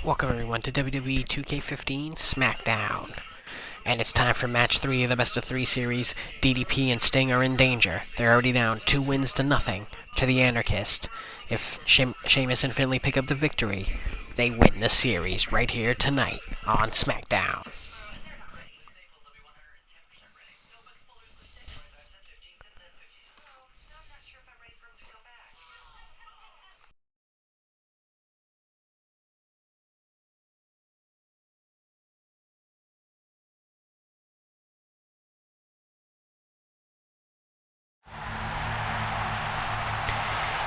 Welcome everyone to WWE 2K15 SmackDown. And it's time for match 3 of the best of 3 series. DDP and Sting are in danger. They're already down 2-0 to the Anarchist. If Sheamus and Finlay pick up the victory, they win the series right here tonight on SmackDown.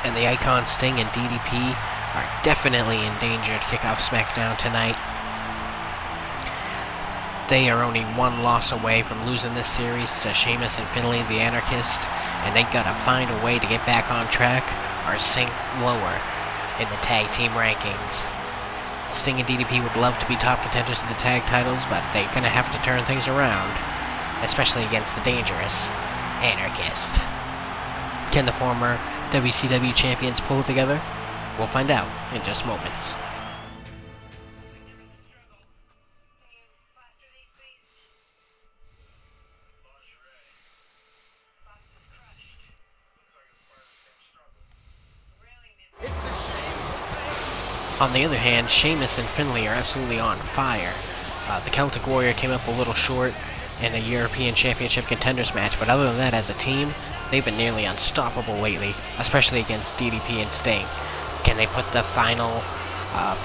And the Icon Sting and DDP are definitely in danger to kick off SmackDown tonight. They are only one loss away from losing this series to Sheamus and Finlay, the Anarchist, and they gotta find a way to get back on track or sink lower in the tag team rankings. Sting and DDP would love to be top contenders to the tag titles, but they're gonna have to turn things around, especially against the dangerous Anarchist. Can the former WCW champions pull it together? We'll find out in just moments. On the other hand, Sheamus and Finlay are absolutely on fire. The Celtic Warrior came up a little short in a European Championship Contenders match, but other than that, as a team, they've been nearly unstoppable lately, especially against DDP and Sting. Can they put the final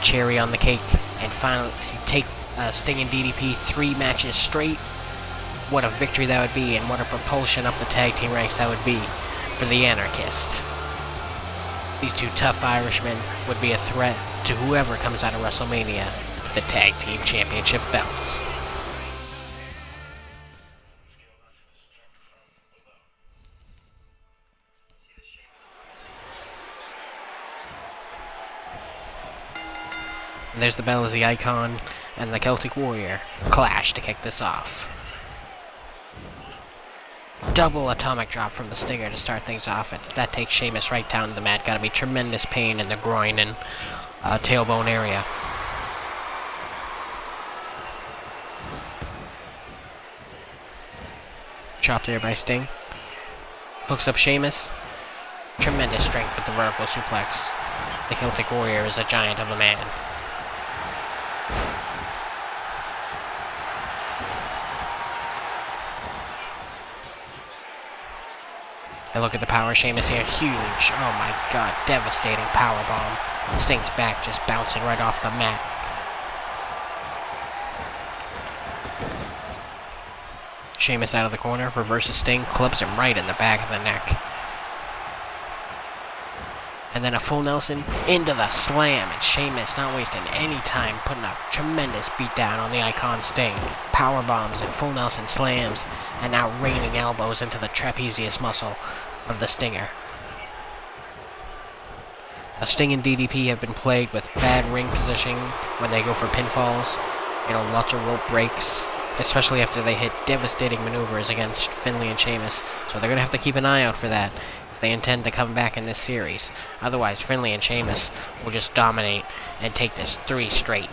cherry on the cake and finally take Sting and DDP 3 matches straight? What a victory that would be, and what a propulsion up the tag team ranks that would be for the Anarchist. These two tough Irishmen would be a threat to whoever comes out of WrestleMania with the tag team championship belts. And there's the bell as the Icon and the Celtic Warrior clash to kick this off. Double atomic drop from the Stinger to start things off, and that takes Sheamus right down to the mat. Gotta be tremendous pain in the groin and tailbone area. Chop there by Sting. Hooks up Sheamus. Tremendous strength with the vertical suplex. The Celtic Warrior is a giant of a man. And look at the power Sheamus here, huge, oh my god, devastating powerbomb. Sting's back just bouncing right off the mat. Sheamus out of the corner, reverses Sting, clubs him right in the back of the neck. And then a full Nelson into the slam, and Sheamus not wasting any time, putting a tremendous beatdown on the Icon Sting. Power bombs and full Nelson slams, and now raining elbows into the trapezius muscle of the Stinger. Now, Sting and DDP have been plagued with bad ring positioning when they go for pinfalls. Lots of rope breaks, especially after they hit devastating maneuvers against Finlay and Sheamus. So they're going to have to keep an eye out for that if they intend to come back in this series. Otherwise, Finlay and Sheamus will just dominate and take this 3 straight.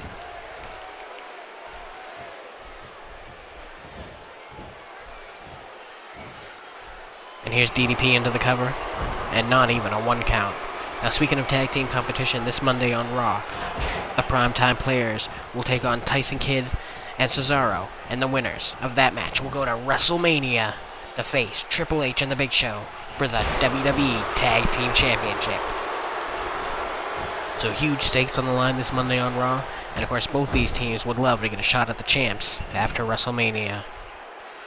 And here's DDP into the cover, and not even a 1 count. Now, speaking of tag team competition, this Monday on Raw, the Primetime Players will take on Tyson Kidd and Cesaro, and the winners of that match will go to WrestleMania to face Triple H and the Big Show for the WWE Tag Team Championship. So huge stakes on the line this Monday on Raw, and of course both these teams would love to get a shot at the champs after WrestleMania.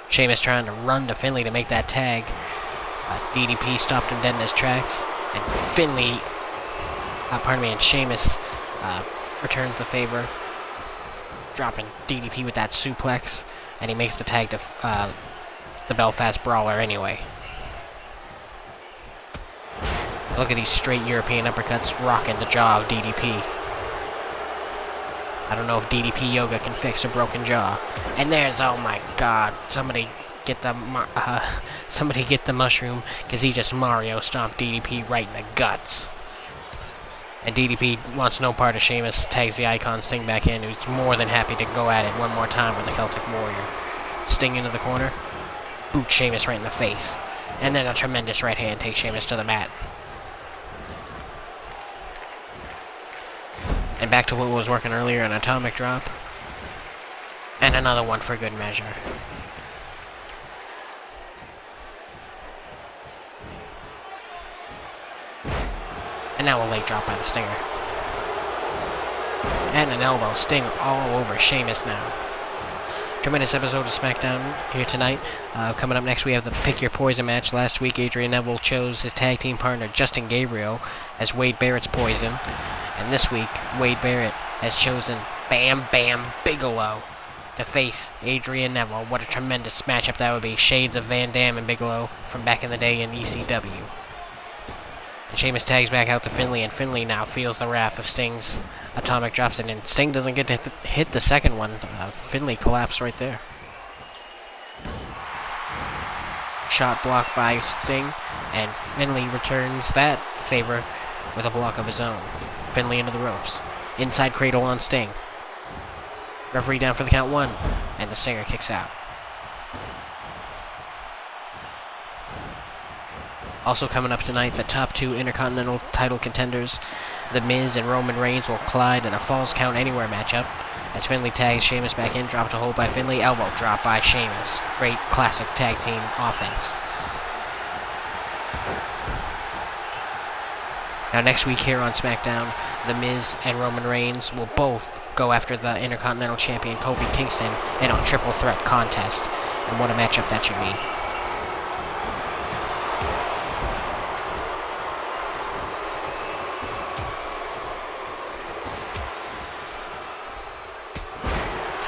Sheamus trying to run to Finlay to make that tag. DDP stopped him dead in his tracks, and and Sheamus returns the favor, dropping DDP with that suplex, and he makes the tag to the Belfast Brawler anyway. Look at these straight European uppercuts rocking the jaw of DDP. I don't know if DDP Yoga can fix a broken jaw. And there's, oh my god, somebody get the mushroom, because he just Mario stomped DDP right in the guts. And DDP wants no part of Sheamus, tags the Icon Sting back in, who's more than happy to go at it one more time with the Celtic Warrior. Sting into the corner, boot Sheamus right in the face. And then a tremendous right hand takes Sheamus to the mat. And back to what was working earlier, an atomic drop. And another one for good measure. And now a late drop by the Stinger. And an elbow. Sting all over Sheamus now. Tremendous episode of SmackDown here tonight. Coming up next, we have the Pick Your Poison match. Last week, Adrian Neville chose his tag team partner, Justin Gabriel, as Wade Barrett's poison. And this week, Wade Barrett has chosen Bam Bam Bigelow to face Adrian Neville. What a tremendous matchup that would be. Shades of Van Dam and Bigelow from back in the day in ECW. And Sheamus tags back out to Finlay, and Finlay now feels the wrath of Sting's atomic drops, and Sting doesn't get to hit the second one. Finlay collapsed right there. Shot blocked by Sting, and Finlay returns that favor with a block of his own. Finlay into the ropes. Inside cradle on Sting. Referee down for the count 1, and the Stinger kicks out. Also coming up tonight, the top 2 Intercontinental title contenders, The Miz and Roman Reigns, will collide in a Falls Count Anywhere matchup. As Finlay tags Sheamus back in, drop to hold by Finlay, elbow drop by Sheamus. Great classic tag team offense. Now next week here on SmackDown, The Miz and Roman Reigns will both go after the Intercontinental Champion Kofi Kingston in a triple threat contest. And what a matchup that should be.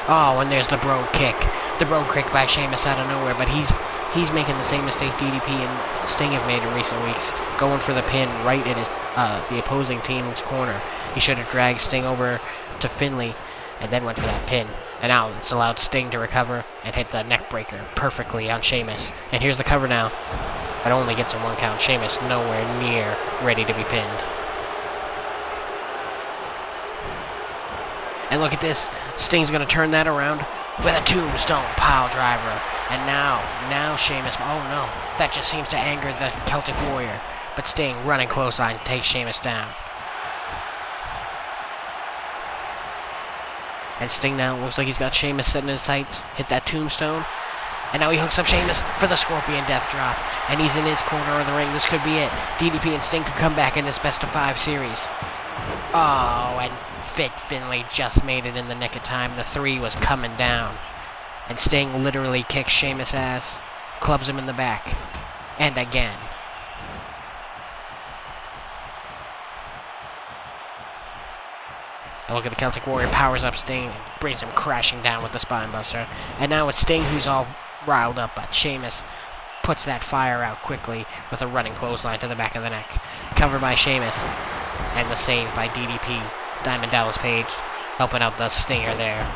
Oh, and there's the Brogue Kick. The Brogue Kick by Sheamus out of nowhere, but he's making the same mistake DDP and Sting have made in recent weeks, going for the pin right in his the opposing team's corner. He should have dragged Sting over to Finlay and then went for that pin. And now it's allowed Sting to recover and hit the neck breaker perfectly on Sheamus. And here's the cover now, but only gets a 1 count. Sheamus nowhere near ready to be pinned. And look at this. Sting's going to turn that around with a tombstone pile driver. And now Sheamus. Oh no. That just seems to anger the Celtic Warrior. But Sting, running clothesline, takes Sheamus down. And Sting now looks like he's got Sheamus setting his sights. Hit that tombstone. And now he hooks up Sheamus for the Scorpion Death Drop. And he's in his corner of the ring. This could be it. DDP and Sting could come back in this best of 5 series. Oh, and Finlay just made it in the nick of time. The 3 was coming down. And Sting literally kicks Sheamus' ass, clubs him in the back. And again. And look at the Celtic Warrior, powers up Sting, and brings him crashing down with the Spinebuster. And now it's Sting who's all riled up, but Sheamus puts that fire out quickly with a running clothesline to the back of the neck. Covered by Sheamus, and the save by DDP. Diamond Dallas Page helping out the Stinger there.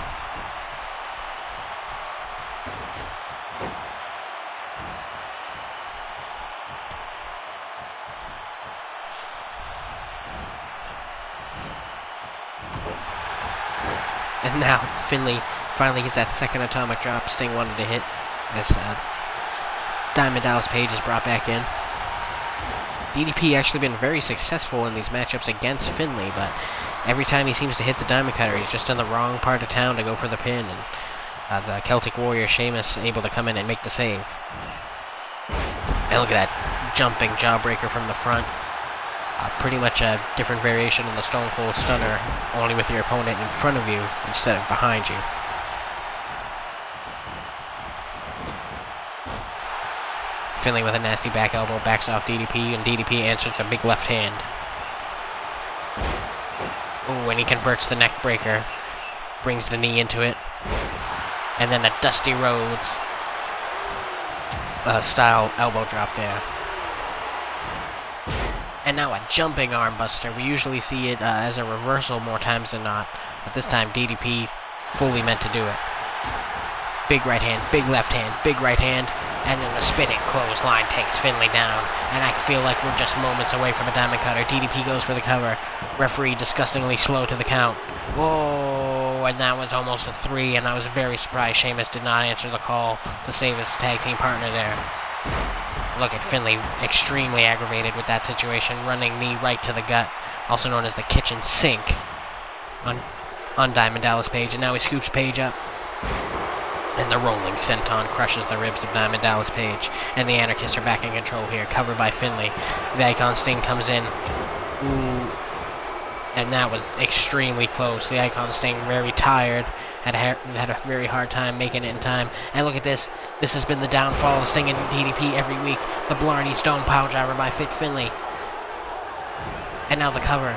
And now Finlay finally gets that second atomic drop Sting wanted to hit. As Diamond Dallas Page is brought back in. DDP actually been very successful in these matchups against Finlay, but every time he seems to hit the Diamond Cutter, he's just in the wrong part of town to go for the pin, and the Celtic Warrior Sheamus able to come in and make the save. And look at that jumping jawbreaker from the front. Pretty much a different variation on the Stone Cold Stunner, only with your opponent in front of you instead of behind you. Finlay with a nasty back elbow, backs off DDP, and DDP answers the big left hand. Ooh, and he converts the neck breaker, brings the knee into it, and then a Dusty Rhodes style elbow drop there. And now a jumping arm buster. We usually see it as a reversal more times than not, but this time DDP fully meant to do it. Big right hand, big left hand, big right hand, And then the spinning clothesline takes Finlay down. And I feel like we're just moments away from a diamond cutter. DDP goes for the cover. Referee disgustingly slow to the count. Whoa, and that was almost a 3, and I was very surprised Sheamus did not answer the call to save his tag team partner there. Look at Finlay, extremely aggravated with that situation, running knee right to the gut, also known as the kitchen sink on Diamond Dallas Page, and now he scoops Paige up. And the rolling senton crushes the ribs of Diamond Dallas Page. And the Anarchists are back in control here, covered by Finlay. The Icon Sting comes in. Ooh. And that was extremely close. The Icon Sting, very tired, had a very hard time making it in time. And look at this. This has been the downfall of Sting and DDP every week. The Blarney Stone Piledriver by Fit Finlay. And now the cover.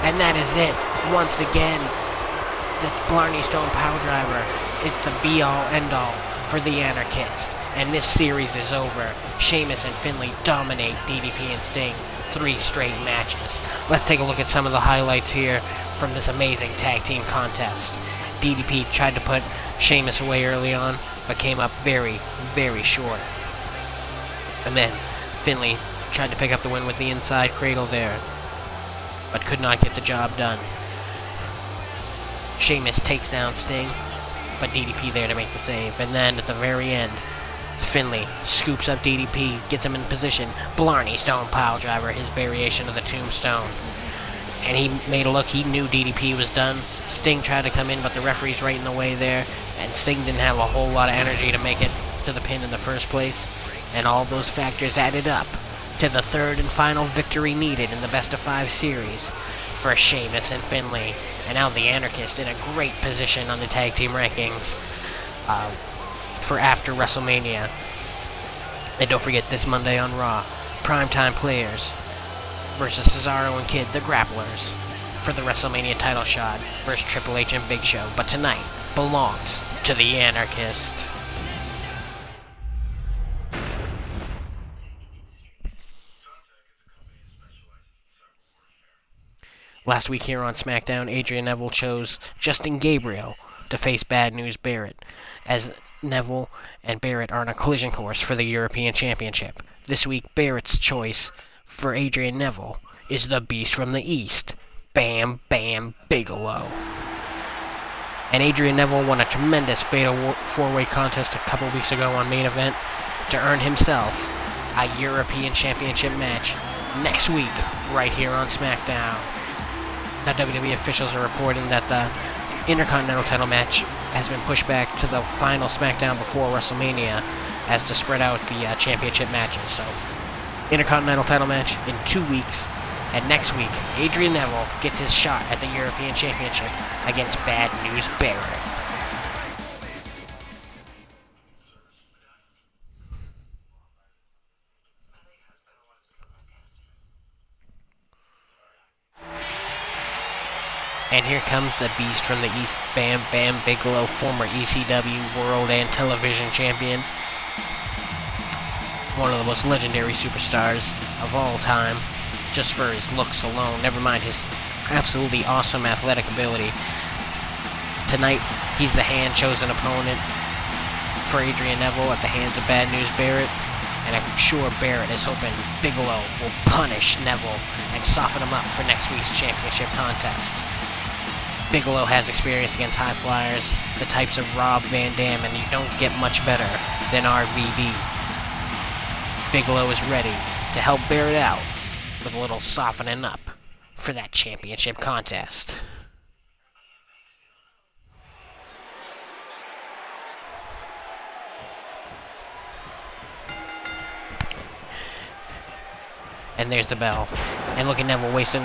And that is it. Once again, the Blarney Stone Piledriver is the be-all, end-all for the Anarchist. And this series is over. Sheamus and Finlay dominate DDP and Sting. 3 straight matches. Let's take a look at some of the highlights here from this amazing tag team contest. DDP tried to put Sheamus away early on, but came up very, very short. And then Finlay tried to pick up the win with the inside cradle there, but could not get the job done. Sheamus takes down Sting, but DDP there to make the save. And then at the very end, Finlay scoops up DDP, gets him in position. Blarney Stone Piledriver, his variation of the Tombstone. And he made a look, he knew DDP was done. Sting tried to come in, but the referee's right in the way there. And Sting didn't have a whole lot of energy to make it to the pin in the first place. And all those factors added up to the third and final victory needed in the best-of-5 series for Sheamus and Finlay. And now the Anarchist in a great position on the tag team rankings for after WrestleMania. And don't forget, this Monday on Raw, Primetime Players versus Cesaro and Kid, the Grapplers, for the WrestleMania title shot versus Triple H and Big Show. But tonight belongs to the Anarchist. Last week here on SmackDown, Adrian Neville chose Justin Gabriel to face Bad News Barrett, as Neville and Barrett are on a collision course for the European Championship. This week, Barrett's choice for Adrian Neville is the Beast from the East, Bam Bam Bigelow. And Adrian Neville won a tremendous fatal 4-way contest a couple weeks ago on Main Event to earn himself a European Championship match next week right here on SmackDown. Now, WWE officials are reporting that the Intercontinental title match has been pushed back to the final SmackDown before WrestleMania as to spread out the championship matches. So, Intercontinental title match in 2 weeks, and next week, Adrian Neville gets his shot at the European Championship against Bad News Barrett. And here comes the Beast from the East, Bam Bam Bigelow, former ECW World and Television Champion. One of the most legendary superstars of all time, just for his looks alone, never mind his absolutely awesome athletic ability. Tonight, he's the hand-chosen opponent for Adrian Neville at the hands of Bad News Barrett. And I'm sure Barrett is hoping Bigelow will punish Neville and soften him up for next week's championship contest. Bigelow has experience against high flyers, the types of Rob Van Dam, and you don't get much better than RVD. Bigelow is ready to help Barrett out with a little softening up for that championship contest. And there's the bell. And look at Neville wasting...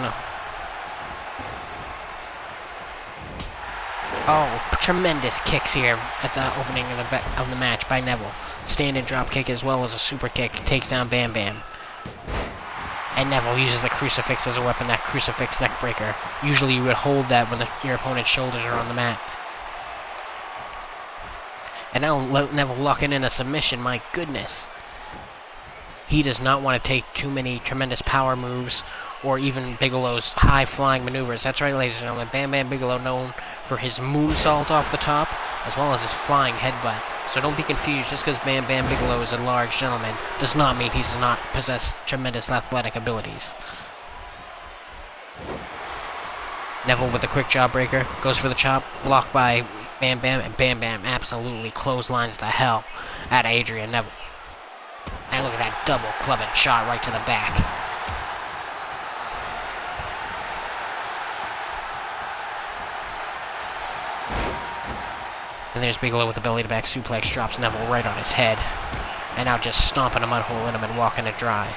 Oh, tremendous kicks here at the opening of the match by Neville. Stand-in drop kick as well as a super kick. Takes down Bam Bam. And Neville uses the crucifix as a weapon, that crucifix neck breaker. Usually you would hold that when your opponent's shoulders are on the mat. And now Neville locking in a submission, my goodness. He does not want to take too many tremendous power moves or even Bigelow's high-flying maneuvers. That's right, ladies and gentlemen. Bam Bam Bigelow, known for his moonsault off the top, as well as his flying headbutt. So don't be confused. Just because Bam Bam Bigelow is a large gentleman does not mean he does not possess tremendous athletic abilities. Neville with a quick jawbreaker, goes for the chop, blocked by Bam Bam, and Bam Bam absolutely clotheslines the hell out of Adrian Neville. And look at that double clubbing shot right to the back. And there's Bigelow with a belly-to-back suplex, drops Neville right on his head. And now just stomping a mud hole in him and walking it dry.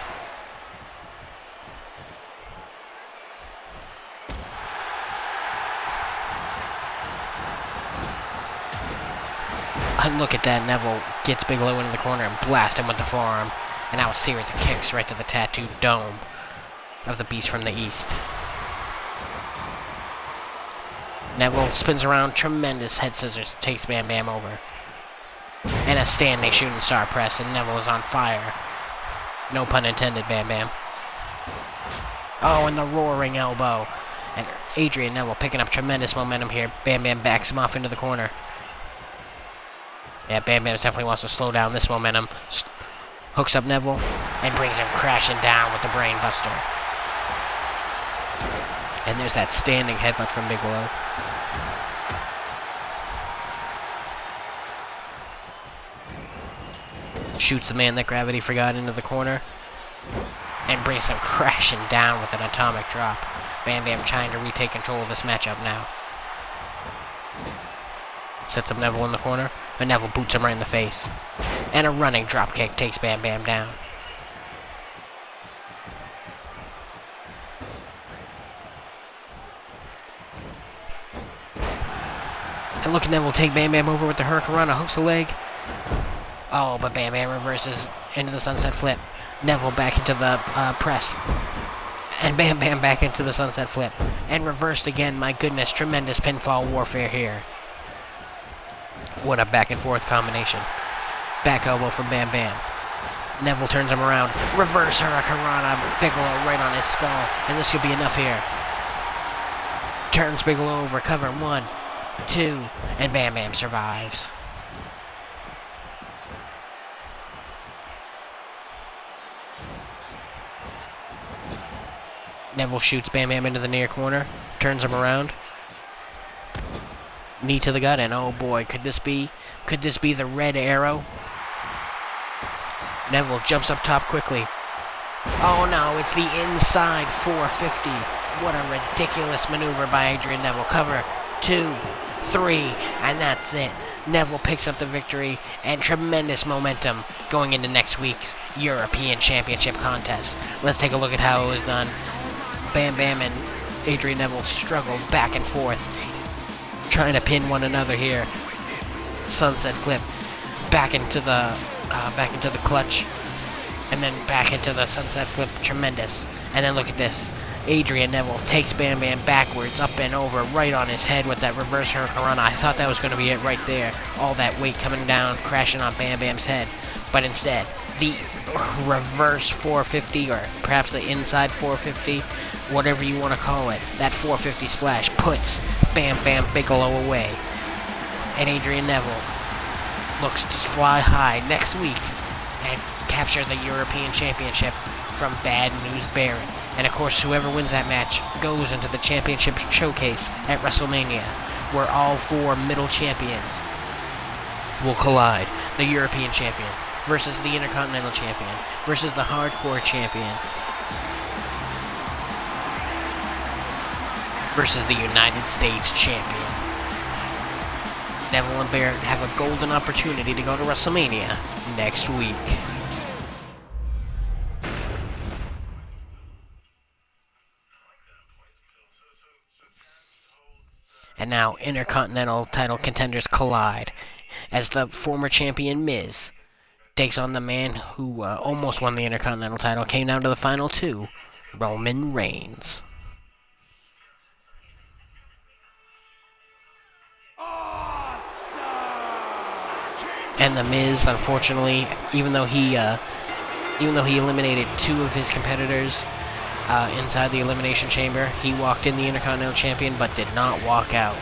And look at that, Neville gets Bigelow into the corner and blasts him with the forearm. And now a series of kicks right to the tattooed dome of the Beast from the East. Neville spins around, tremendous head scissors, takes Bam Bam over. And a standing shooting star press, and Neville is on fire. No pun intended, Bam Bam. Oh, and the roaring elbow. And Adrian Neville picking up tremendous momentum here. Bam Bam backs him off into the corner. Yeah, Bam Bam definitely wants to slow down this momentum. Hooks up Neville and brings him crashing down with the brain buster. And there's that standing headbutt from Bigelow. Shoots the man that gravity forgot into the corner. And brings him crashing down with an atomic drop. Bam Bam trying to retake control of this matchup now. Sets up Neville in the corner. And Neville boots him right in the face. And a running drop kick takes Bam Bam down. And look at Neville take Bam Bam over with the Hurricanrana, hooks the leg. Oh, but Bam Bam reverses into the sunset flip. Neville back into the press. And Bam Bam back into the sunset flip. And reversed again, my goodness, tremendous pinfall warfare here. What a back and forth combination. Back elbow from Bam Bam. Neville turns him around. Reverse Hurricanrana, Bigelow right on his skull. And this could be enough here. Turns Bigelow over, cover 1, 2, and Bam Bam survives. Neville shoots Bam Bam into the near corner, turns him around. Knee to the gut, and oh boy, could this be the red arrow? Neville jumps up top quickly. Oh no, it's the inside 450. What a ridiculous maneuver by Adrian Neville. Cover 2, 3, and that's it. Neville picks up the victory and tremendous momentum going into next week's European Championship contest. Let's take a look at how it was done. Bam Bam and Adrian Neville struggled back and forth, trying to pin one another here. Sunset flip, back into the clutch, and then back into the sunset flip. Tremendous. And then look at this. Adrian Neville takes Bam Bam backwards, up and over, right on his head with that reverse Hurricanrana. I thought that was going to be it right there. All that weight coming down, crashing on Bam Bam's head. But instead, the reverse 450, or perhaps the inside 450, whatever you want to call it, that 450 splash puts Bam Bam Bigelow away. And Adrian Neville looks to fly high next week and capture the European Championship from Bad News Barrett. And of course, whoever wins that match goes into the championship showcase at WrestleMania, where all 4 middle champions will collide. The European Champion versus the Intercontinental Champion versus the Hardcore Champion versus the United States Champion. Neville and Barrett have a golden opportunity to go to WrestleMania next week. And now Intercontinental title contenders collide as the former champion Miz takes on the man who almost won the Intercontinental title, came down to the final 2, Roman Reigns. And the Miz, unfortunately, even though he eliminated 2 of his competitors inside the Elimination Chamber, he walked in the Intercontinental Champion, but did not walk out.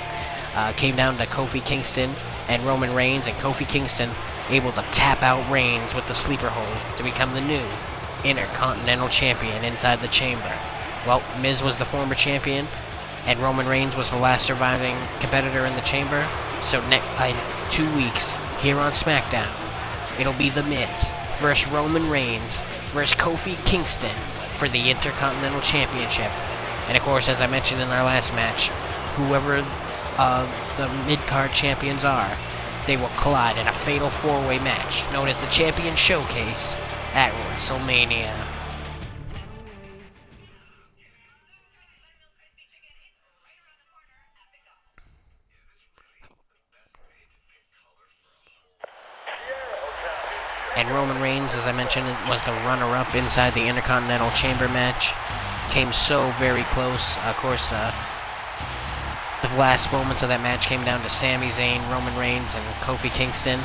Came down to Kofi Kingston and Roman Reigns and Kofi Kingston able to tap out Reigns with the sleeper hold to become the new Intercontinental Champion inside the chamber. Well, Miz was the former champion, and Roman Reigns was the last surviving competitor in the chamber. So in 2 weeks, here on SmackDown, it'll be The Miz versus Roman Reigns versus Kofi Kingston for the Intercontinental Championship. And of course, as I mentioned in our last match, whoever the mid-card champions are, they will collide in a fatal four-way match known as the Champion Showcase at WrestleMania. And Roman Reigns, as I mentioned, was the runner-up inside the Intercontinental Chamber match. Came so very close. Of course, the last moments of that match came down to Sami Zayn, Roman Reigns, and Kofi Kingston.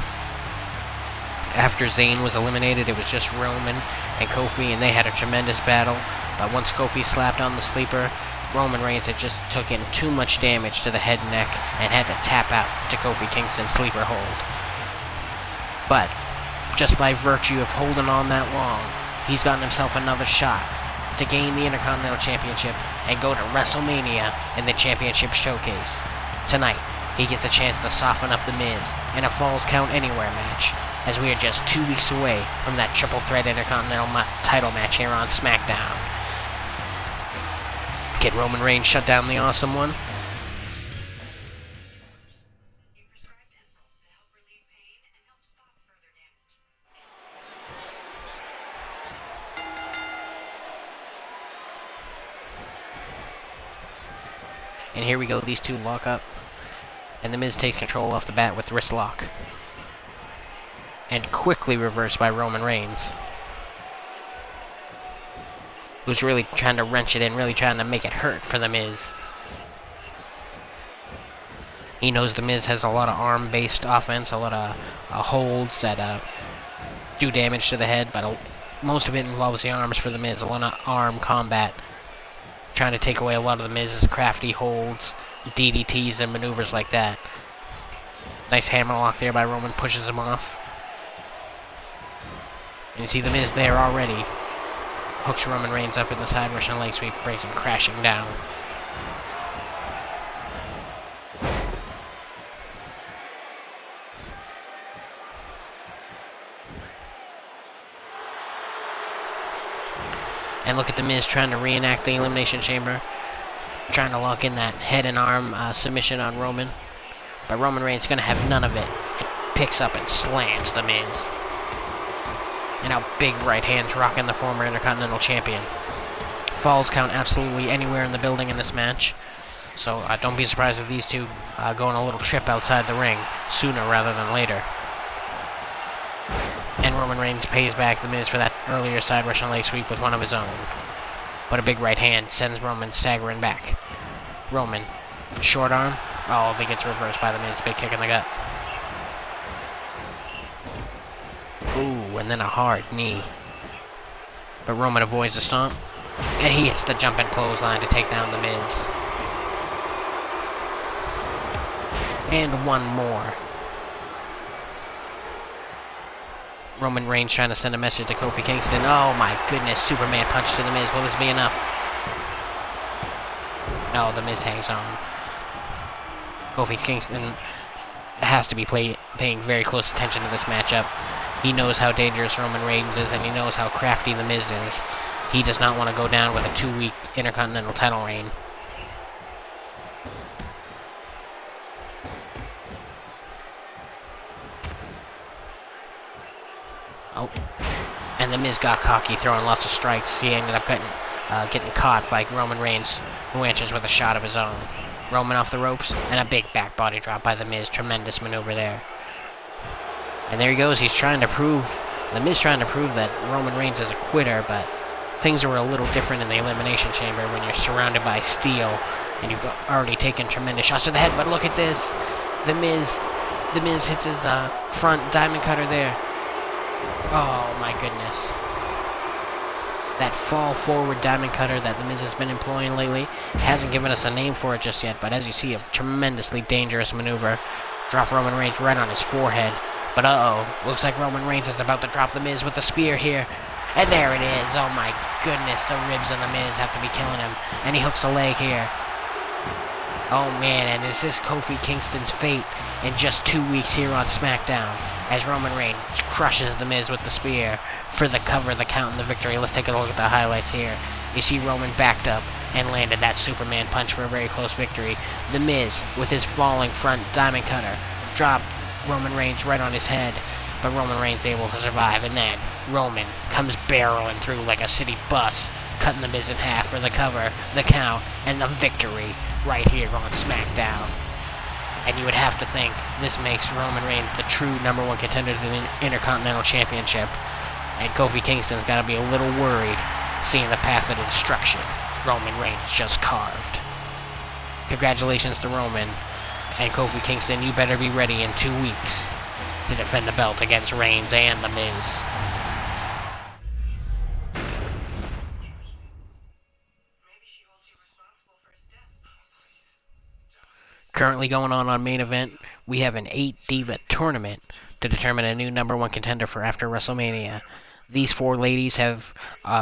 After Zayn was eliminated, it was just Roman and Kofi, and they had a tremendous battle. But once Kofi slapped on the sleeper, Roman Reigns had just taken too much damage to the head and neck and had to tap out to Kofi Kingston's sleeper hold. But just by virtue of holding on that long, he's gotten himself another shot to gain the Intercontinental Championship and go to WrestleMania in the Championship Showcase. Tonight, he gets a chance to soften up The Miz in a Falls Count Anywhere match, as we are just 2 weeks away from that triple threat Intercontinental title match here on SmackDown. Can Roman Reigns shut down the Awesome One? And here we go, these two lock up. And The Miz takes control off the bat with the wrist lock. And quickly reversed by Roman Reigns, who's really trying to wrench it in, really trying to make it hurt for The Miz. He knows The Miz has a lot of arm-based offense, a lot of holds that do damage to the head, but most of it involves the arms for The Miz, a lot of arm combat, trying to take away a lot of The Miz's crafty holds, DDTs, and maneuvers like that. Nice hammerlock there by Roman, pushes him off. And you see The Miz there already. Hooks Roman Reigns up in the side Russian leg sweep, brings him crashing down. And look at The Miz trying to reenact the Elimination Chamber. Trying to lock in that head and arm submission on Roman. But Roman Reigns is going to have none of it. It picks up and slams The Miz. And now big right hands rocking the former Intercontinental Champion. Falls count absolutely anywhere in the building in this match. So don't be surprised if these two go on a little trip outside the ring sooner rather than later. And Roman Reigns pays back The Miz for that earlier side Russian leg sweep with one of his own. But a big right hand sends Roman staggering back. Roman, short arm. Oh, they gets reversed by The Miz. Big kick in the gut. Ooh, and then a hard knee. But Roman avoids the stomp. And he hits the jumping clothesline to take down The Miz. And one more. Roman Reigns trying to send a message to Kofi Kingston. Oh my goodness, Superman punch to The Miz. Will this be enough? No, The Miz hangs on. Kofi Kingston has to be paying very close attention to this matchup. He knows how dangerous Roman Reigns is, and he knows how crafty The Miz is. He does not want to go down with a 2-week Intercontinental title reign. Oh, and The Miz got cocky, throwing lots of strikes. He ended up getting caught by Roman Reigns, who answers with a shot of his own. Roman off the ropes, and a big back body drop by The Miz. Tremendous maneuver there. And there he goes. He's trying to prove, The Miz trying to prove that Roman Reigns is a quitter, but things are a little different in the Elimination Chamber when you're surrounded by steel and you've already taken tremendous shots to the head. But look at this. The Miz hits his front diamond cutter there. Oh my goodness. That fall forward diamond cutter that The Miz has been employing lately hasn't given us a name for it just yet, but as you see, a tremendously dangerous maneuver. Drop Roman Reigns right on his forehead. But looks like Roman Reigns is about to drop The Miz with the spear here. And there it is. Oh my goodness, the ribs on The Miz have to be killing him. And he hooks a leg here. Oh man, and is this Kofi Kingston's fate in just 2 weeks here on SmackDown? As Roman Reigns crushes The Miz with the spear for the cover, the count, and the victory. Let's take a look at the highlights here. You see Roman backed up and landed that Superman punch for a very close victory. The Miz, with his falling front diamond cutter, dropped Roman Reigns right on his head, but Roman Reigns able to survive, and then Roman comes barreling through like a city bus, cutting The Miz in half for the cover, the count, and the victory right here on SmackDown. And you would have to think this makes Roman Reigns the true #1 contender to the Intercontinental Championship, and Kofi Kingston's got to be a little worried seeing the path of destruction Roman Reigns just carved. Congratulations to Roman, and Kofi Kingston, you better be ready in 2 weeks to defend the belt against Reigns and The Miz. Currently going on main event, we have an 8-diva tournament to determine a new #1 contender for after WrestleMania. These 4 ladies have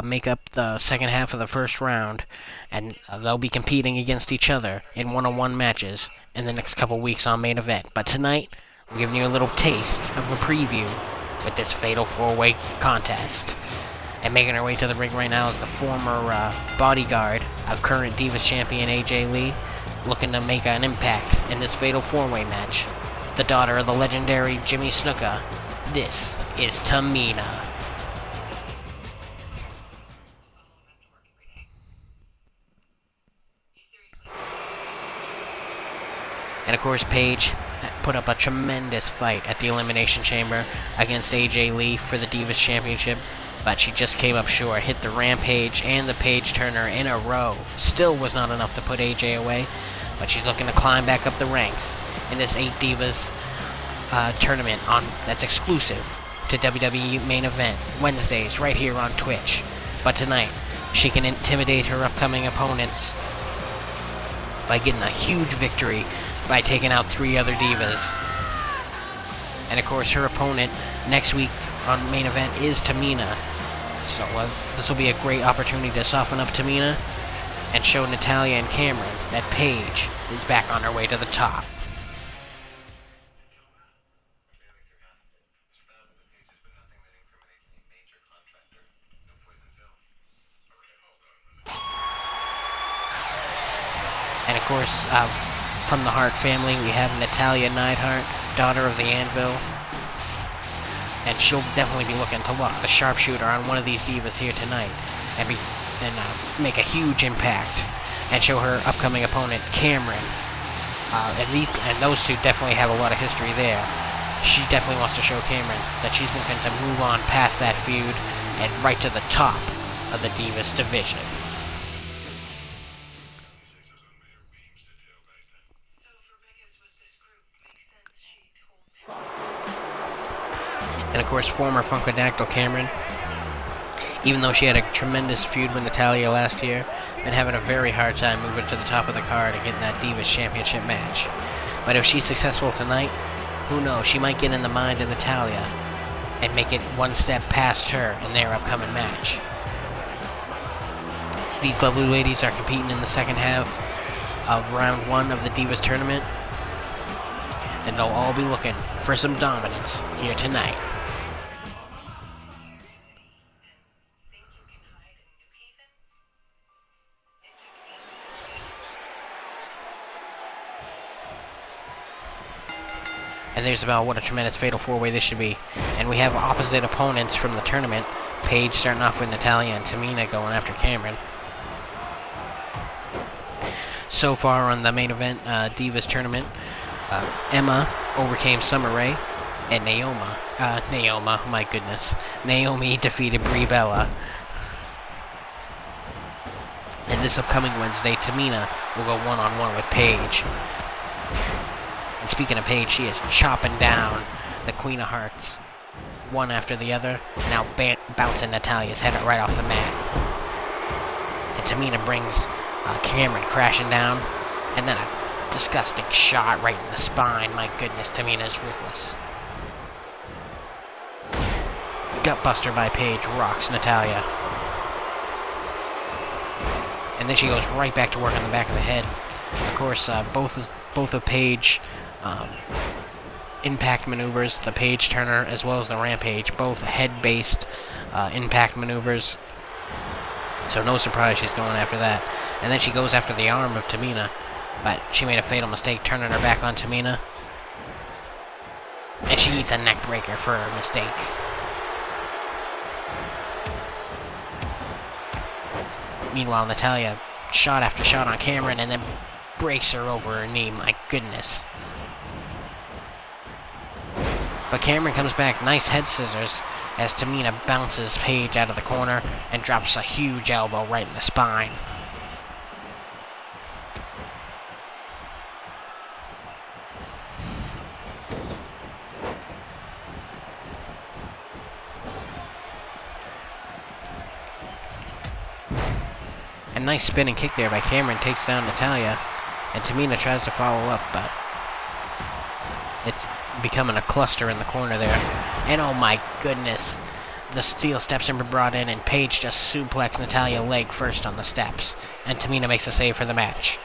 make up the second half of the first round, and they'll be competing against each other in one-on-one matches in the next couple weeks on main event. But tonight, we're giving you a little taste of a preview with this fatal 4-way contest. And making her way to the ring right now is the former bodyguard of current Divas champion AJ Lee, looking to make an impact in this fatal 4-way match. The daughter of the legendary Jimmy Snuka, this is Tamina. And of course, Paige put up a tremendous fight at the Elimination Chamber against AJ Lee for the Divas Championship, but she just came up short, hit the Rampage and the Page Turner in a row. Still was not enough to put AJ away, but she's looking to climb back up the ranks in this 8 Divas tournament that's exclusive to WWE Main Event Wednesdays right here on Twitch. But tonight, she can intimidate her upcoming opponents by getting a huge victory by taking out 3 other Divas. And of course, her opponent next week on main event is Tamina. So this will be a great opportunity to soften up Tamina and show Natalya and Cameron that Paige is back on her way to the top. And of course, from the Hart family, we have Natalya Neidhart, daughter of the Anvil. And she'll definitely be looking to lock the sharpshooter on one of these Divas here tonight and make a huge impact and show her upcoming opponent, Cameron. And those two definitely have a lot of history there. She definitely wants to show Cameron that she's looking to move on past that feud and right to the top of the Divas division. And of course, former Funkadactyl Cameron, even though she had a tremendous feud with Natalya last year, been having a very hard time moving to the top of the card and getting that Divas Championship match. But if she's successful tonight, who knows, she might get in the mind of Natalya and make it one step past her in their upcoming match. These lovely ladies are competing in the second half of round 1 of the Divas tournament, and they'll all be looking for some dominance here tonight. And there's about what a tremendous fatal 4-way this should be. And we have opposite opponents from the tournament. Paige starting off with Natalya and Tamina going after Cameron. So far on the main event Divas tournament, Emma overcame Summer Rae, and Naomi defeated Brie Bella. And this upcoming Wednesday, Tamina will go one-on-one with Paige. And speaking of Paige, she is chopping down the Queen of Hearts, one after the other, now bouncing Natalya's head right off the mat. And Tamina brings Cameron crashing down, and then disgusting shot right in the spine. My goodness, Tamina is ruthless. Gutbuster by Paige rocks Natalya. And then she goes right back to work on the back of the head. Of course, both of Paige impact maneuvers, the Paige Turner as well as the Rampage, both head-based impact maneuvers. So no surprise she's going after that. And then she goes after the arm of Tamina, but she made a fatal mistake turning her back on Tamina. And she eats a neck breaker for her mistake. Meanwhile, Natalya shot after shot on Cameron and then breaks her over her knee. My goodness. But Cameron comes back, nice head scissors, as Tamina bounces Paige out of the corner and drops a huge elbow right in the spine. A nice spinning kick there by Cameron takes down Natalya, and Tamina tries to follow up, but it's becoming a cluster in the corner there. And oh my goodness, the steel steps are brought in, and Paige just suplexed Natalya leg first on the steps, and Tamina makes a save for the match.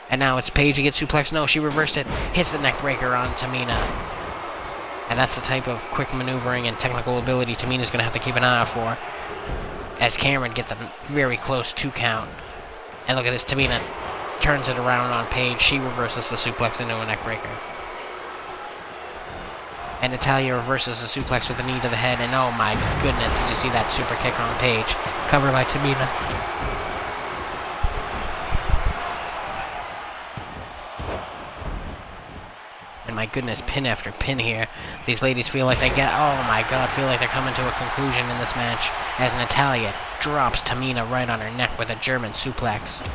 And now it's Paige who gets suplexed. No, she reversed it, hits the neck breaker on Tamina. And that's the type of quick maneuvering and technical ability Tamina's going to have to keep an eye out for, as Cameron gets a very close 2 count. And look at this, Tamina turns it around on Paige. She reverses the suplex into a neck breaker. And Natalya reverses the suplex with a knee to the head. And oh my goodness, did you see that super kick on Paige? Covered by Tamina. And my goodness, pin after pin here. These ladies feel like feel like they're coming to a conclusion in this match, as Natalya drops Tamina right on her neck with a German suplex.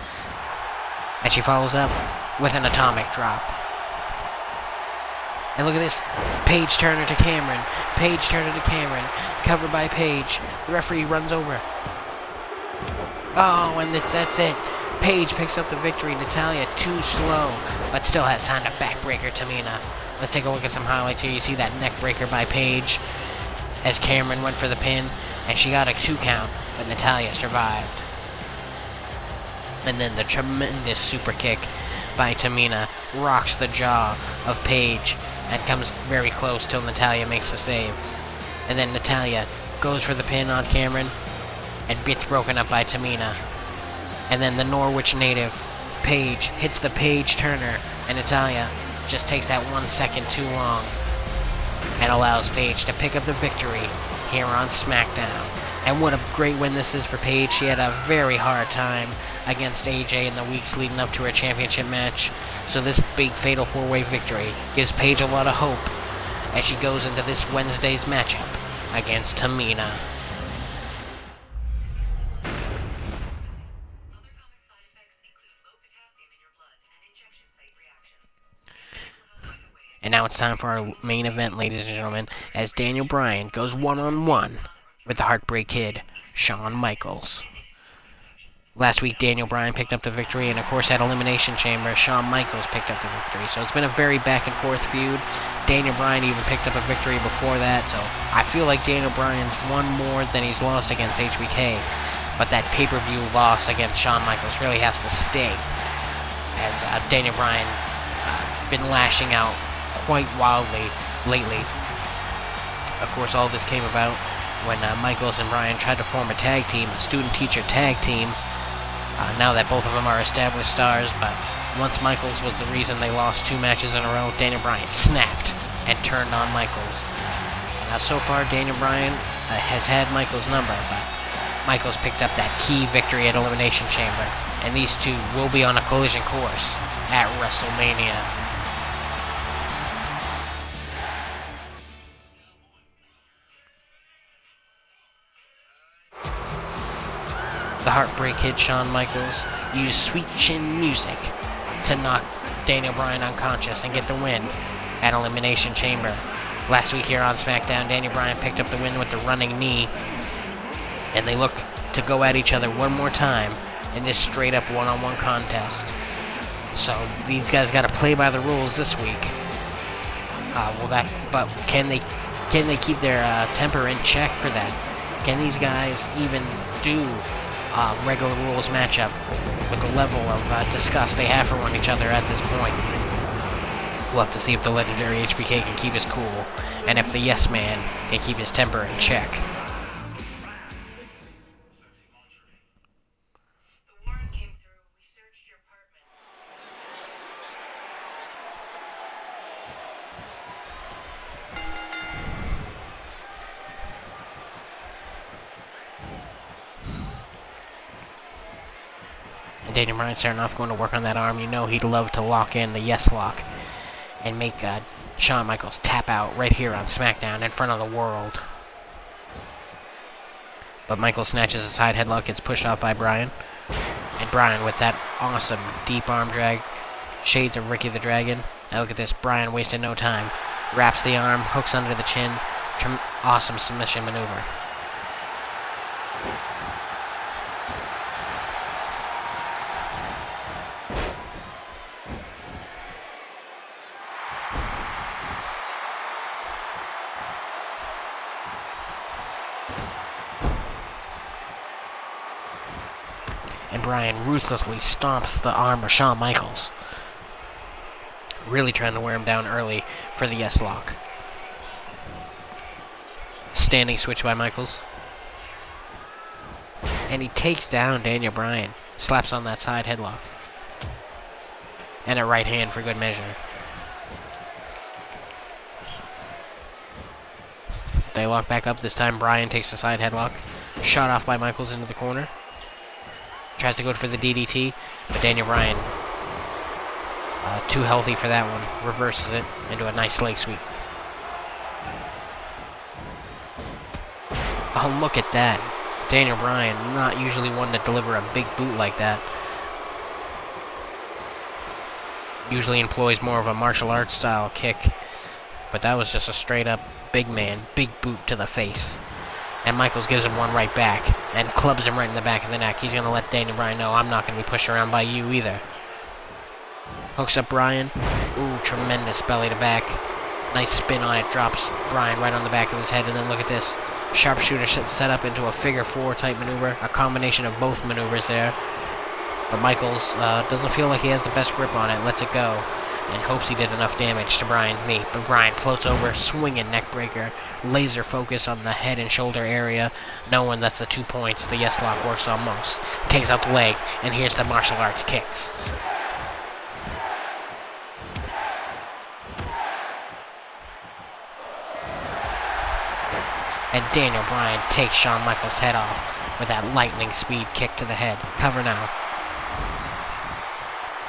And she follows up with an atomic drop. And look at this, Paige Turner to Cameron, Paige Turner to Cameron, covered by Paige. The referee runs over. Oh, and that's it. Paige picks up the victory. Natalya too slow, but still has time to backbreaker Tamina. Let's take a look at some highlights here. You see that neck breaker by Paige as Cameron went for the pin, and she got a 2 count, but Natalya survived. And then the tremendous super kick by Tamina rocks the jaw of Paige and comes very close till Natalya makes the save. And then Natalya goes for the pin on Cameron and gets broken up by Tamina. And then the Norwich native, Paige, hits the Paige Turner, and Natalya just takes that 1 second too long and allows Paige to pick up the victory here on SmackDown. And what a great win this is for Paige. She had a very hard time against AJ in the weeks leading up to her championship match. So this big fatal 4-way victory gives Paige a lot of hope as she goes into this Wednesday's matchup against Tamina. And now it's time for our main event, ladies and gentlemen, as Daniel Bryan goes one-on-one with the Heartbreak Kid, Shawn Michaels. Last week, Daniel Bryan picked up the victory, and of course at Elimination Chamber, Shawn Michaels picked up the victory. So it's been a very back-and-forth feud. Daniel Bryan even picked up a victory before that, so I feel like Daniel Bryan's won more than he's lost against HBK. But that pay-per-view loss against Shawn Michaels really has to stay, as Daniel Bryan been lashing out quite wildly lately. Of course, all this came about when Michaels and Bryan tried to form a tag team, a student-teacher tag team, now that both of them are established stars. But once Michaels was the reason they lost 2 matches in a row, Daniel Bryan snapped and turned on Michaels. Now, so far, Daniel Bryan has had Michaels' number, but Michaels picked up that key victory at Elimination Chamber, and these two will be on a collision course at WrestleMania. The Heartbreak Kid, Shawn Michaels, used sweet chin music to knock Daniel Bryan unconscious and get the win at Elimination Chamber. Last week here on SmackDown, Daniel Bryan picked up the win with the running knee, and they look to go at each other one more time in this straight-up one-on-one contest. So these guys got to play by the rules this week. But can they keep their temper in check for that? Can these guys even do a regular rules matchup with the level of disgust they have for each other at this point? We'll have to see if the legendary HBK can keep his cool, and if the Yes Man can keep his temper in check. And Daniel Bryan starting off going to work on that arm. You know he'd love to lock in the Yes Lock and make Shawn Michaels tap out right here on SmackDown in front of the world. But Michaels snatches a side headlock, gets pushed off by Bryan. And Bryan with that awesome deep arm drag. Shades of Ricky the Dragon. Now look at this, Bryan wasting no time. Wraps the arm, hooks under the chin. Awesome submission maneuver. And Bryan ruthlessly stomps the arm of Shawn Michaels. Really trying to wear him down early for the Yes Lock. Standing switch by Michaels. And he takes down Daniel Bryan. Slaps on that side headlock. And a right hand for good measure. They lock back up. This time Bryan takes the side headlock. Shot off by Michaels into the corner. Tries to go for the DDT, but Daniel Bryan, too healthy for that one, reverses it into a nice leg sweep. Oh, look at that. Daniel Bryan, not usually one to deliver a big boot like that. Usually employs more of a martial arts style kick, but that was just a straight up big man, big boot to the face. And Michaels gives him one right back and clubs him right in the back of the neck. He's going to let Daniel Bryan know, I'm not going to be pushed around by you either. Hooks up Bryan. Ooh, tremendous belly to back. Nice spin on it. Drops Bryan right on the back of his head. And then look at this. Sharpshooter set up into a figure four type maneuver. A combination of both maneuvers there. But Michaels doesn't feel like he has the best grip on it. Lets it go. And hopes he did enough damage to Bryan's knee. But Bryan floats over, swinging neck breaker. Laser focus on the head and shoulder area, knowing that's the 2 points the Yes Lock works on most. Takes out the leg, and here's the martial arts kicks. And Daniel Bryan takes Shawn Michaels' head off with that lightning speed kick to the head. Cover now.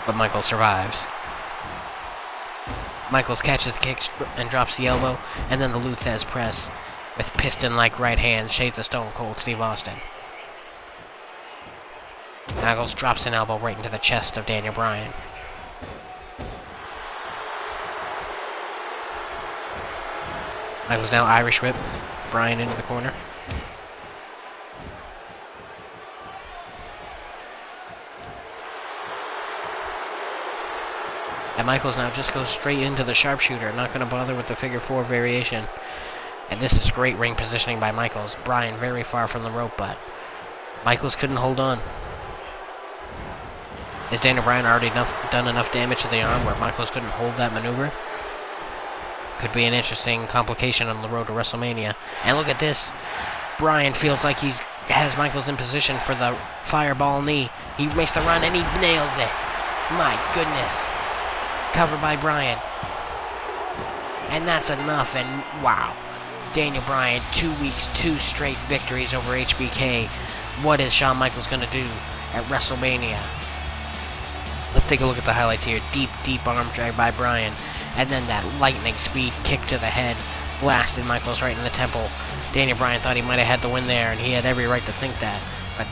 But Michaels survives. Michaels catches the kick and drops the elbow, and then the Lou Thesz press with piston-like right hand, shades of Stone Cold Steve Austin. Michaels drops an elbow right into the chest of Daniel Bryan. Michaels now Irish whip Bryan into the corner. And Michaels now just goes straight into the sharpshooter, not going to bother with the figure four variation. And this is great ring positioning by Michaels. Bryan very far from the rope, but Michaels couldn't hold on. Has Daniel Bryan already done enough damage to the arm where Michaels couldn't hold that maneuver? Could be an interesting complication on the road to WrestleMania. And look at this. Bryan feels like he has Michaels in position for the fireball knee. He makes the run and he nails it. My goodness. Covered by Bryan. And that's enough, and wow. Daniel Bryan, 2 weeks, 2 straight victories over HBK. What is Shawn Michaels going to do at WrestleMania? Let's take a look at the highlights here. Deep arm drag by Bryan. And then that lightning speed kick to the head. Blasted Michaels right in the temple. Daniel Bryan thought he might have had the win there, and he had every right to think that. But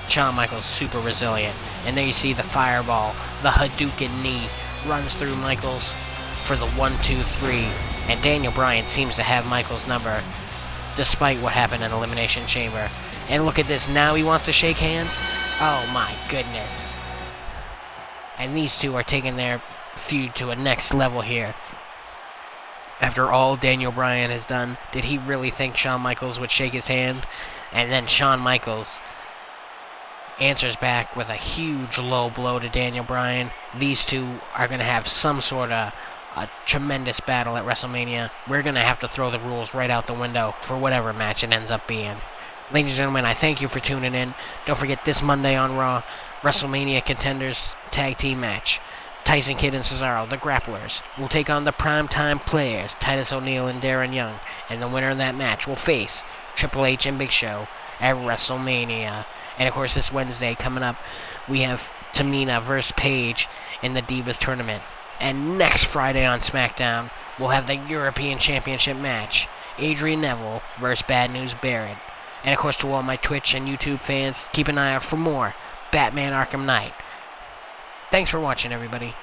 Shawn Michaels super resilient. And there you see the fireball, the Hadouken knee. Runs through Michaels for the 1, 2, 3, and Daniel Bryan seems to have Michaels' number despite what happened in Elimination Chamber. And look at this, now he wants to shake hands? Oh my goodness. And these two are taking their feud to a next level here. After all Daniel Bryan has done, did he really think Shawn Michaels would shake his hand? And then Shawn Michaels answers back with a huge low blow to Daniel Bryan. These two are going to have some sort of a tremendous battle at WrestleMania. We're going to have to throw the rules right out the window for whatever match it ends up being. Ladies and gentlemen, I thank you for tuning in. Don't forget this Monday on Raw, WrestleMania Contenders Tag Team Match. Tyson Kidd and Cesaro, the Grapplers, will take on the Primetime Players, Titus O'Neil and Darren Young. And the winner of that match will face Triple H and Big Show at WrestleMania. And of course, this Wednesday coming up, we have Tamina versus Paige in the Divas Tournament. And next Friday on SmackDown, we'll have the European Championship match, Adrian Neville versus Bad News Barrett. And of course, to all my Twitch and YouTube fans, keep an eye out for more Batman Arkham Knight. Thanks for watching, everybody.